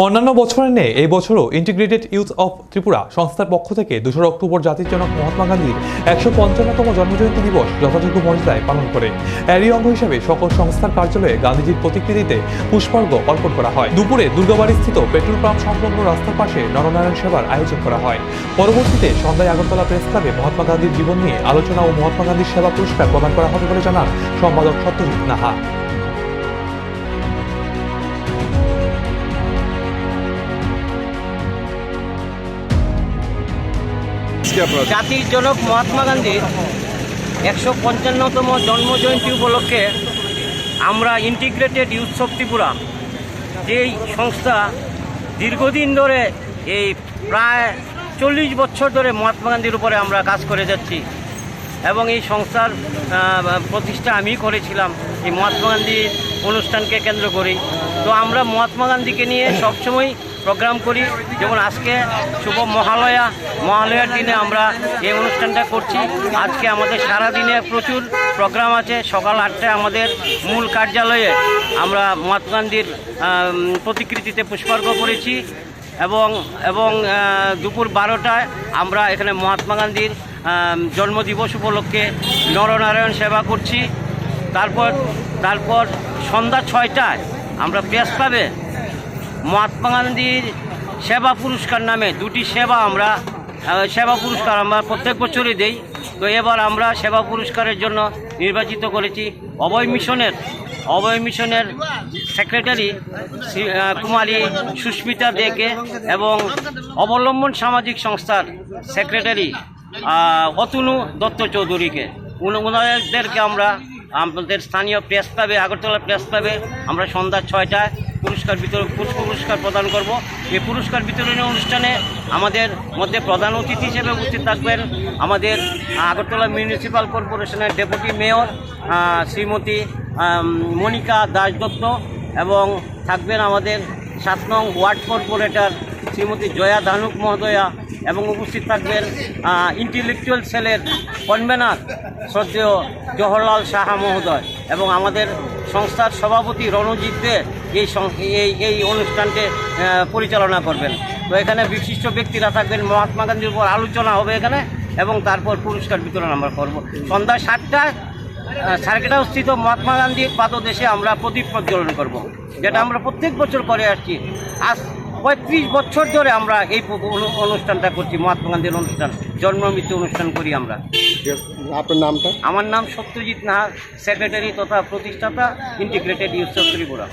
অন্যান্য বছরের ন্যায় এই বছরও ইন্টিগ্রেটেড ইউথ অফ ত্রিপুরা সংস্থার পক্ষ থেকে 2 অক্টোবর জাতির জনক মহাত্মা গান্ধীর 155তম জন্মজয়ন্তী দিবস যথাযোগ্য মর্যাদায় পালন করে এরই অঙ্গ হিসেবে সকল সংস্থার কার্যালয়ে গান্ধীজির প্রতিকৃতিতে পুষ্পার্ঘ্য অর্পণ করা হয়। দুপুরে দুর্গাবাড়ি স্থিত পেট্রোল পাম্প সংলগ্ন রাস্তার পাশে নরনারায়ণ সেবার আয়োজন করা হয়। পরবর্তীতে সন্ধ্যায় আগরতলা প্রেস ক্লাবে মহাত্মা গান্ধীর জীবন নিয়ে আলোচনা ও মহাত্মা গান্ধীর সেবা পুরস্কার প্রদান করা হবে বলে জানান সম্পাদক সত্যজিৎ নাহা। জাতির জনক মহাত্মা গান্ধীর 155তম জন্মজয়ন্তী উপলক্ষে আমরা ইন্টিগ্রেটেড ইউথ অফ ত্রিপুরা যেই সংস্থা দীর্ঘদিন ধরে এই প্রায় 40 বছর ধরে মহাত্মা গান্ধীর উপরে আমরা কাজ করে যাচ্ছি এবং এই সংস্থার প্রতিষ্ঠা আমি করেছিলাম এই মহাত্মা গান্ধীর অনুষ্ঠানকে কেন্দ্র করেই। তো আমরা মহাত্মা গান্ধীকে নিয়ে সবসময় প্রোগ্রাম করি, যেমন আজকে শুভ মহালয়ার দিনে আমরা এই অনুষ্ঠানটা করছি। আজকে আমাদের সারাদিনে প্রচুর প্রোগ্রাম আছে। সকাল 8টায় আমাদের মূল কার্যালয়ে আমরা মহাত্মা গান্ধীর প্রতিকৃতিতে পুষ্পার্ঘ্য করেছি এবং দুপুর 12টায় আমরা এখানে মহাত্মা গান্ধীর জন্মদিবস উপলক্ষে নরনারায়ণ সেবা করছি। তারপর সন্ধ্যা 6টায় আমরা প্রেস ক্লাবে মহাত্মা গান্ধীর সেবা পুরস্কার নামে 2টি সেবা পুরস্কার আমরা প্রত্যেক বছরই দেই। তো এবার আমরা সেবা পুরস্কারের জন্য নির্বাচিত করেছি অভয় মিশনের সেক্রেটারি কুমারী সুস্মিতা দেকে এবং অবলম্বন সামাজিক সংস্থার সেক্রেটারি অতনু দত্ত চৌধুরীকে। ওনাদেরকে আমরা আমাদের স্থানীয় প্রেস ক্লাবে আগরতলা প্রেস ক্লাবে আমরা সন্ধ্যা 6টায় পুরস্কার প্রদান করব। এই পুরস্কার বিতরণী অনুষ্ঠানে আমাদের মধ্যে প্রধান অতিথি হিসেবে উপস্থিত থাকবেন আমাদের আগরতলা মিউনিসিপ্যাল কর্পোরেশনের ডেপুটি মেয়র শ্রীমতী মনিকা দাস দত্ত এবং থাকবেন আমাদের 7 নং ওয়ার্ড কর্পোরেটর শ্রীমতী জয়া ধানুক মহোদয়া এবং উপস্থিত থাকবেন ইন্টেলেকচুয়াল সেলের কনভেনার শ্রদ্ধেয় জওহরলাল সাহা মহোদয় এবং আমাদের সংস্থার সভাপতি রণজিৎ দে এই অনুষ্ঠানকে পরিচালনা করবেন। তো এখানে বিশিষ্ট ব্যক্তিরা থাকবেন, মহাত্মা গান্ধীর উপর আলোচনা হবে এখানে এবং তারপর পুরস্কার বিতরণ আমরা করব। সন্ধ্যা 7টায় সার্কেটাও স্থিত মহাত্মা গান্ধীর পাদদেশে আমরা প্রদীপ প্রজ্বলন করব, যেটা আমরা প্রত্যেক বছর করে আসছি। আজ 35 বছর ধরে আমরা এই অনুষ্ঠানটা করছি, মহাত্মা গান্ধীর অনুষ্ঠান, জন্ম মৃত্যু অনুষ্ঠান করি আমরা। আপনার নামটা? আমার নাম সত্যজিৎ নাহা, সেক্রেটারি তথা প্রতিষ্ঠাতা ইন্টিগ্রেটেড ইউথ অফ ত্রিপুরা।